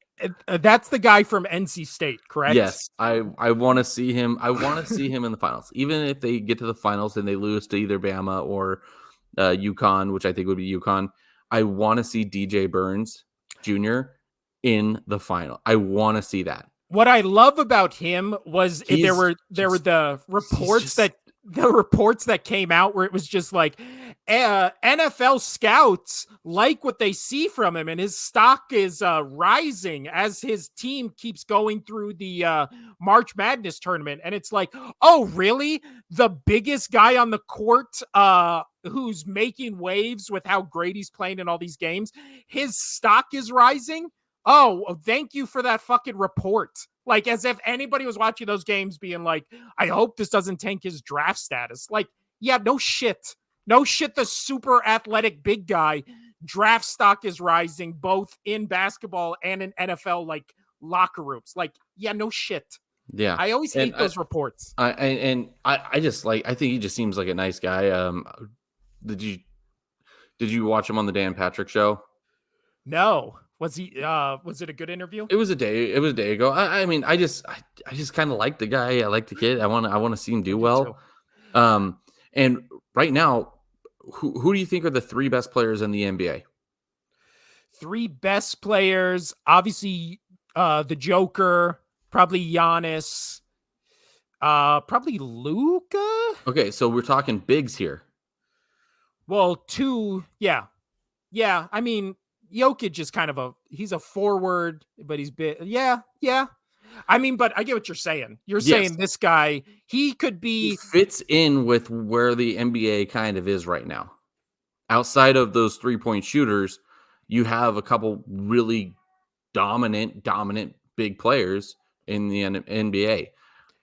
That's the guy from NC State, correct? Yes, I want to see him. I want to see him in the finals. Even if they get to the finals and they lose to either Bama or UConn, which I think would be UConn, I want to see DJ Burns Jr. in the final. I want to see that. What I love about him was there were the reports that came out where it was just like NFL scouts like what they see from him, and his stock is rising as his team keeps going through the March Madness tournament. And it's like, oh, really? The biggest guy on the court who's making waves with how great he's playing in all these games, his stock is rising? Oh, thank you for that fucking report. Like, as if anybody was watching those games being like, I hope this doesn't tank his draft status. Like, yeah, no shit. No shit, the super athletic big guy draft stock is rising both in basketball and in NFL, like, locker rooms. Like, yeah, no shit. Yeah. I always hate those reports. I think he just seems like a nice guy. Did you watch him on the Dan Patrick show? No. Was it a good interview? It was a day ago. I just kind of like the guy. I like the kid. I want to see him do well. And right now, who do you think are the 3 best players in the NBA? 3 best players, obviously the Joker, probably Giannis, probably Luka. Okay, so we're talking bigs here. Well, 2, yeah. I mean, Jokic is kind of he's a forward, but he's big. Yeah. I mean, but I get what you're saying. You're saying this guy, he fits in with where the NBA kind of is right now. Outside of those 3-point shooters, you have a couple really dominant big players in the NBA.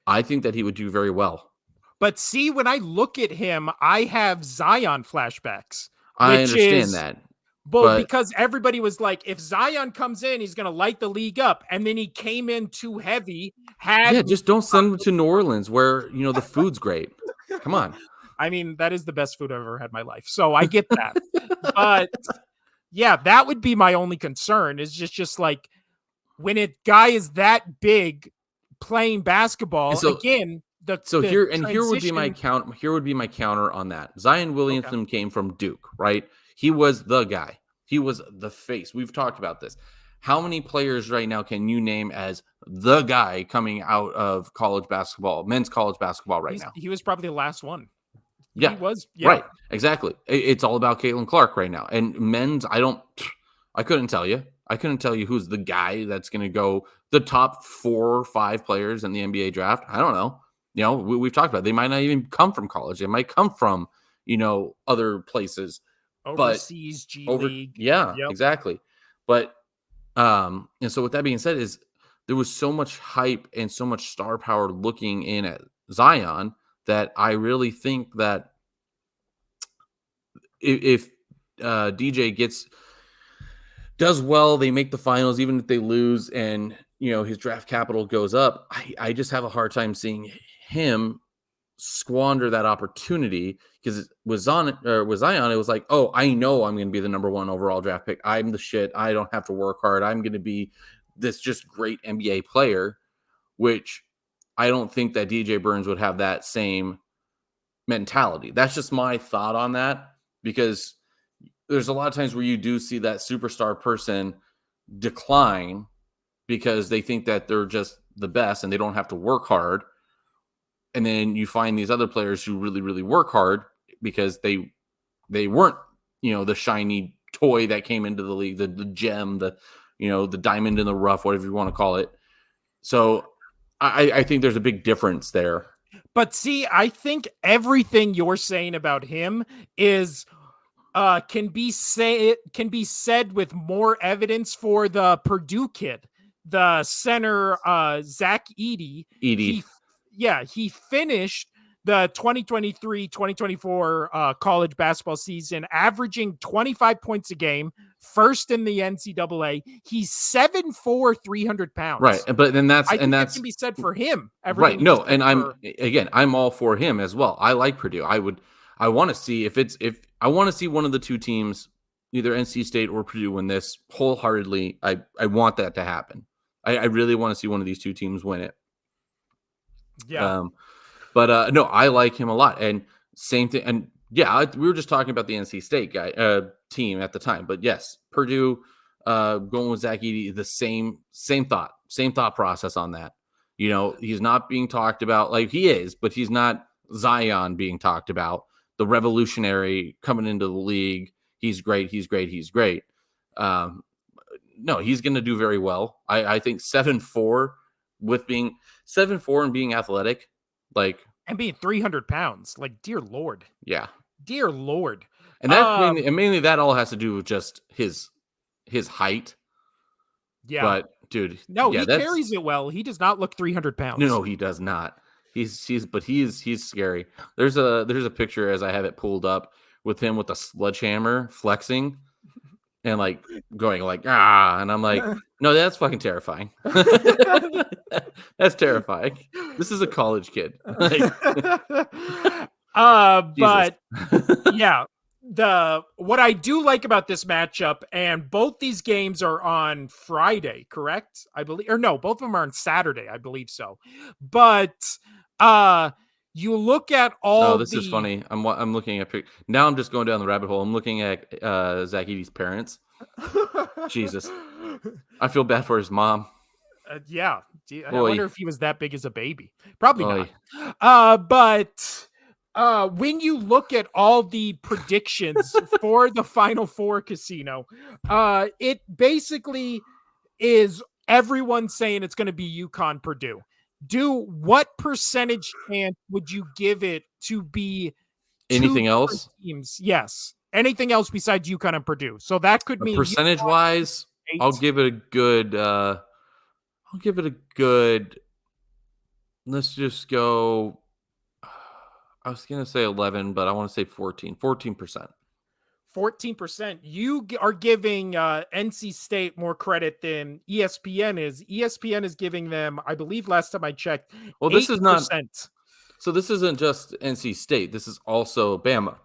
I think that he would do very well. But see, when I look at him, I have Zion flashbacks. I understand that. But because everybody was like, if Zion comes in, he's going to light the league up. And then he came in too heavy. Just don't send him to New Orleans where, the food's great. Come on. I mean, that is the best food I've ever had in my life. So I get that. But yeah, that would be my only concern is just like when a guy is that big playing basketball, again, here would be my count. Here would be my counter on that. Zion Williamson came from Duke, right? He was the guy. He was the face. We've talked about this. How many players right now can you name as the guy coming out of college basketball, men's college basketball now? He was probably the last one. Yeah. He was. Yeah. Right. Exactly. It's all about Caitlin Clark right now. And men's, I couldn't tell you. I couldn't tell you who's the guy that's going to go the top 4 or 5 players in the NBA draft. I don't know. we've talked about it. They might not even come from college. They might come from, other places, but Overseas G League. yeah, Yep. exactly. But, and so with that being said is there was so much hype and so much star power looking in at Zion that I really think that if DJ does well, they make the finals, even if they lose, and his draft capital goes up. I just have a hard time seeing him squander that opportunity because with Zion, it was like, oh, I know I'm going to be the number 1 overall draft pick. I'm the shit. I don't have to work hard. I'm going to be this just great NBA player, which I don't think that DJ Burns would have that same mentality. That's just my thought on that, because there's a lot of times where you do see that superstar person decline because they think that they're just the best and they don't have to work hard. And then you find these other players who really, really work hard because they weren't, the shiny toy that came into the league, the gem, the diamond in the rough, whatever you want to call it. So I think there's a big difference there. But see, I think everything you're saying about him is can be said with more evidence for the Purdue kid, the center Zach Edey. He finished the 2023-2024 college basketball season, averaging 25 points a game, first in the NCAA. He's 7'4", 300 pounds. Right, but then that can be said for him. Right. No, and I'm all for him as well. I like Purdue. I want to see if I want to see one of the two teams, either NC State or Purdue, win this wholeheartedly. I want that to happen. I really want to see one of these two teams win it. Yeah. But no, I like him a lot. And same thing. And yeah, we were just talking about the NC State team at the time. But yes, Purdue going with Zach Edey, the same thought process on that. He's not being talked about like he is, but he's not Zion being talked about. The revolutionary coming into the league. He's great. No, he's going to do very well. I think 7'4" with being 7'4" and being athletic, and being 300 pounds, dear Lord. Yeah. Dear Lord. And that mainly that all has to do with just his height. Yeah. But dude, no, he carries it well. He does not look 300 pounds. No, he does not. He's scary. There's a picture as I have it pulled up with him with a sledgehammer flexing and going and I'm like, no, that's fucking terrifying. That's terrifying. This is a college kid. But yeah, what I do like about this matchup, and both these games are on Friday, correct? I believe, or no, both of them are on Saturday, I believe so. But you look at all. Oh, this is funny. I'm looking at now. I'm just going down the rabbit hole. I'm looking at Zach Edey's parents. Jesus, I feel bad for his mom. Yeah, I wonder if he was that big as a baby. Probably not. But when you look at all the predictions for the Final Four casino, it basically is everyone saying it's going to be UConn Purdue. What percentage chance would you give it to be anything else? Teams? Yes. Anything else besides UConn and Purdue. So that could mean percentage wise, I'll give it a good, let's just go. I was going to say 11, but I want to say 14%. 14%. You are giving NC State more credit than ESPN is. ESPN is giving them, I believe last time I checked, well, 8%. This is not. So this isn't just NC State. This is also Bama.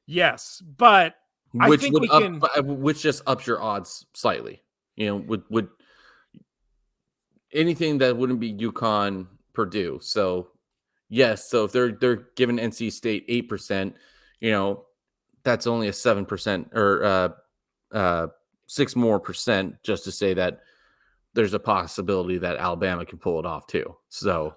Yes, but which just ups your odds slightly. Would anything that wouldn't be UConn, Purdue. So yes, so if they're giving NC State 8%, that's only a 7% or 6% more just to say that there's a possibility that Alabama can pull it off too. So,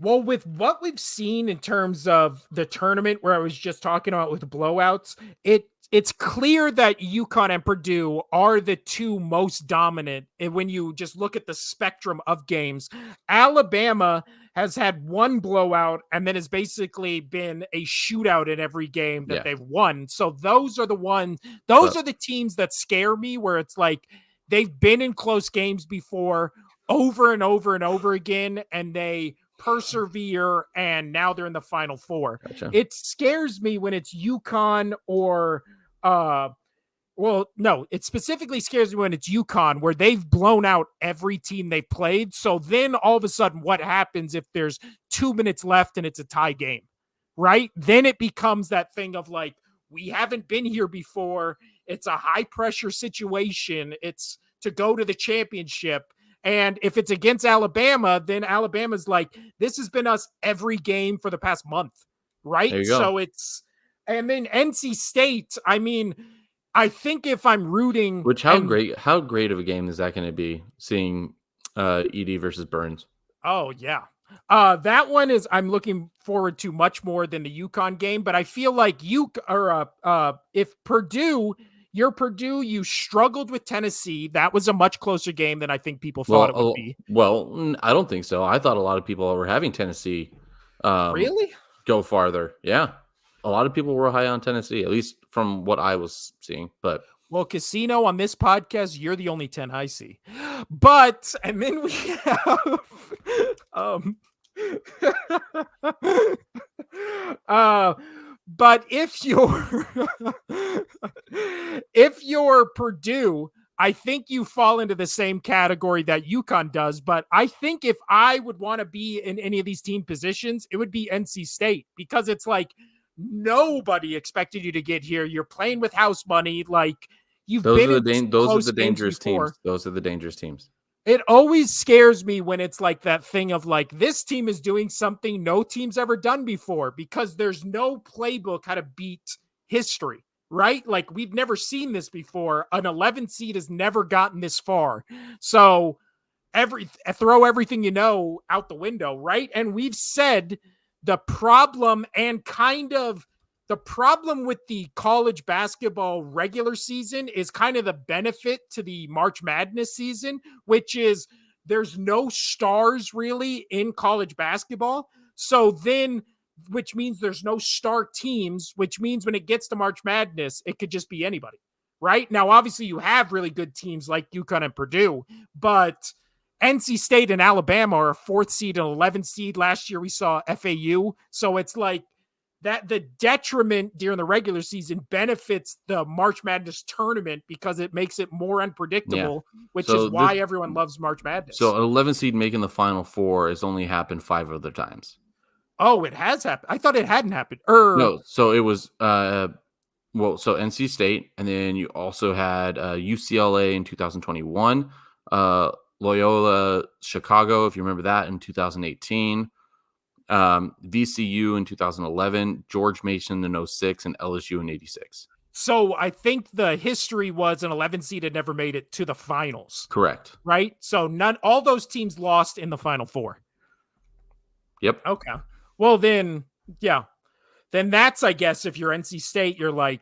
well, with what we've seen in terms of the tournament where I was just talking about with blowouts, it it's clear that UConn and Purdue are the two most dominant. And when you just look at the spectrum of games, Alabama has had one blowout and then has basically been a shootout in every game that Yeah. they've won. So those are the teams that scare me, where it's like they've been in close games before over and over and over again, and they persevere, and now they're in the Final Four. Gotcha. It scares me when it's UConn or no, it specifically scares me when it's UConn, where they've blown out every team they played. So then all of a sudden, what happens if there's 2 minutes left and it's a tie game, right? Then it becomes that thing of like, we haven't been here before. It's a high pressure situation. It's to go to the championship. And if it's against Alabama, then Alabama's like, this has been us every game for the past month, right? There you go. So and then NC State, I mean, I think if I'm rooting, how great of a game is that going to be, seeing ED versus Burns? Oh yeah. That one I'm looking forward to much more than the UConn game, but I feel like if you're Purdue, you struggled with Tennessee. That was a much closer game than I think people thought it would be. Well, I don't think so. I thought a lot of people were having Tennessee really go farther. Yeah. A lot of people were high on Tennessee, at least from what I was seeing. But well, Casino, on this podcast, you're the only 10 I see. But and then we have but if you're Purdue, I think you fall into the same category that UConn does. But I think if I would want to be in any of these team positions, it would be NC State, because it's like nobody expected you to get here. You're playing with house money. Like, those are the dangerous teams. Those are the dangerous teams. It always scares me when it's like that thing of like, this team is doing something no team's ever done before, because there's no playbook how to beat history, right? Like, we've never seen this before. An 11 seed has never gotten this far. So throw everything you know out the window, right? And we've said the problem with the college basketball regular season is kind of the benefit to the March Madness season, which is there's no stars really in college basketball. So then, which means there's no star teams, which means when it gets to March Madness, it could just be anybody, right? Now, obviously you have really good teams like UConn and Purdue, but NC State and Alabama are a 4th seed and 11th seed. Last year we saw FAU. So it's like that the detriment during the regular season benefits the March Madness tournament because it makes it more unpredictable, which is why everyone loves March Madness. So an 11 seed making the Final Four has only happened 5 other times. Oh, it has happened. I thought it hadn't happened. No, so it was so NC State, and then you also had UCLA in 2021, Loyola Chicago, if you remember that, in 2018, VCU in 2011, George Mason in 06, and LSU in 86. So I think the history was an 11 seed had never made it to the finals. Correct. Right? So all those teams lost in the Final Four. Yep. Okay. Well, then, yeah. Then that's, I guess, if you're NC State, you're like,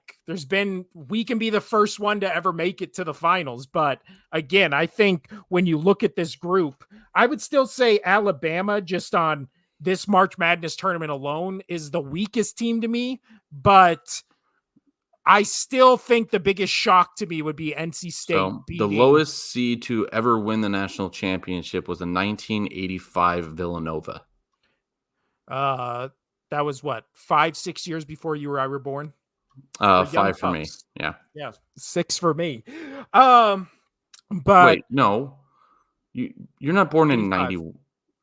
we can be the first one to ever make it to the finals. But again, I think when you look at this group, I would still say Alabama, just on this March Madness tournament alone, is the weakest team to me. But I still think the biggest shock to me would be NC State. So the lowest seed to ever win the national championship was the 1985 Villanova. That was what, 5-6 years before you or I were born? 5 for me. Yeah. 6 for me. But wait, no, you're not born in 90.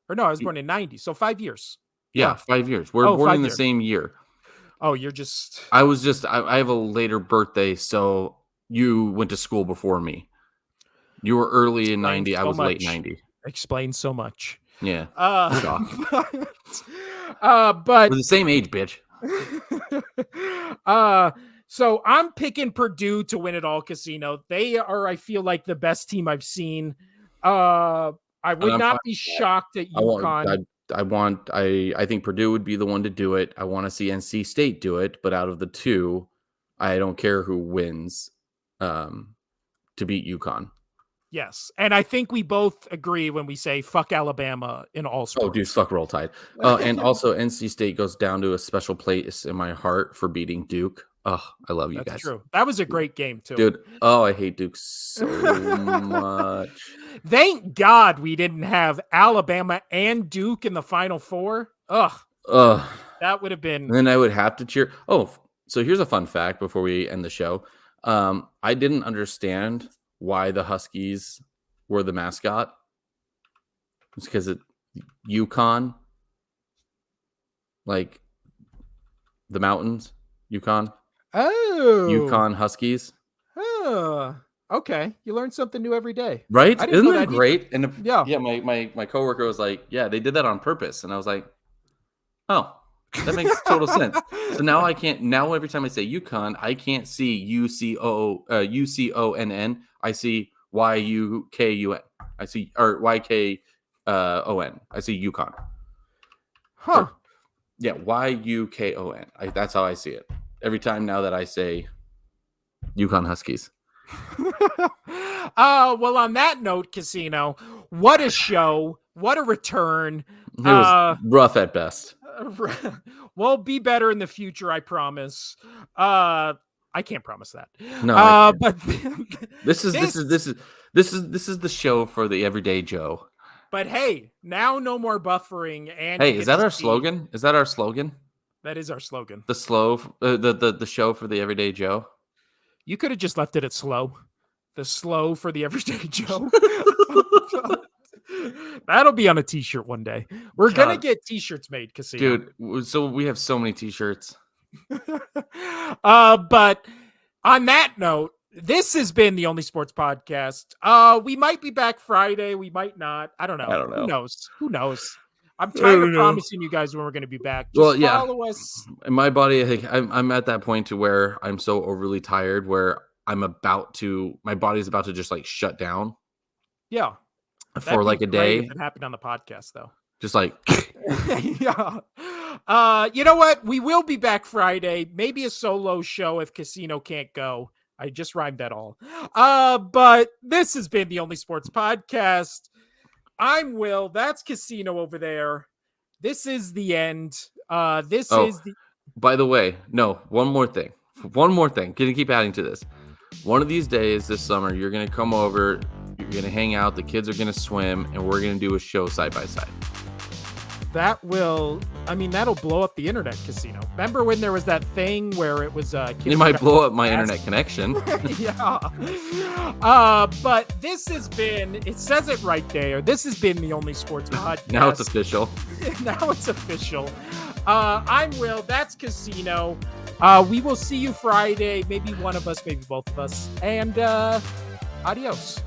Or no, I was born in 90. So 5 years. Yeah, 5 years. We're born in the same year. Oh, you're just. I have a later birthday, so you went to school before me. You were early in 90. I was late 90. Explains so much. Yeah. But we're the same age, bitch. So I'm picking Purdue to win it all, Casino. They are, I feel like, the best team I've seen. I would not be shocked at UConn. I think Purdue would be the one to do it. I want to see NC State do it, but out of the two, I don't care who wins to beat UConn. Yes. And I think we both agree when we say fuck Alabama in all sports. Oh, dude, fuck Roll Tide. And also, NC State goes down to a special place in my heart for beating Duke. Oh, I love you guys. That's true. That was a great game, too. Dude, I hate Duke so much. Thank God we didn't have Alabama and Duke in the Final Four. Ugh. That would have been... And then I would have to cheer. Oh, so here's a fun fact before we end the show. I didn't understand why the Huskies were the mascot. It's because it UConn, like the mountains, UConn. Oh, UConn Huskies. Oh, okay. You learn something new every day, right? Isn't that great? Either. And yeah, my coworker was like, "Yeah, they did that on purpose," and I was like, "Oh, that makes total sense." So now I can't. Now every time I say UConn, I can't see UCONN. I see YUKUN. I see or YKON. I see UConn. Huh? Yeah, YUKON. That's how I see it every time now that I say UConn Huskies. Well, on that note, Casino, what a show. What a return. It was rough at best. We'll be better in the future, I promise. I can't promise that. No, but this is the show for the everyday Joe. But hey, now no more buffering. And hey, is that our slogan? Is that our slogan? That is our slogan. The the show for the everyday Joe. You could have just left it at slow. The slow for the everyday Joe. That'll be on a t-shirt one day. We're going to get t-shirts made, Casino. Dude, so we have so many t-shirts. But on that note, this has been the Only Sports Podcast. We might be back Friday. We might not. I don't know. Who knows? I'm tired of promising you guys when we're going to be back. Just follow us. My body, I'm at that point to where I'm so overly tired where my body's about to just like shut down. Yeah. For like a day. If it happened on the podcast though. Just like. Yeah. You know what? We will be back Friday. Maybe a solo show if Casino can't go. I just rhymed that all. But this has been the Only Sports Podcast. I'm Will. That's Casino over there. This is the end. By the way, no, one more thing. Gonna keep adding to this. One of these days this summer, you're gonna come over, you're gonna hang out, the kids are gonna swim, and we're gonna do a show side by side. That'll blow up the internet, Casino. Remember when there was that thing where it was it might blow up my internet connection. Yeah. But this has been, it says it right there, this has been the Only Sports Podcast. Now it's official. I'm Will, that's Casino. We will see you Friday, maybe one of us, maybe both of us, and adios.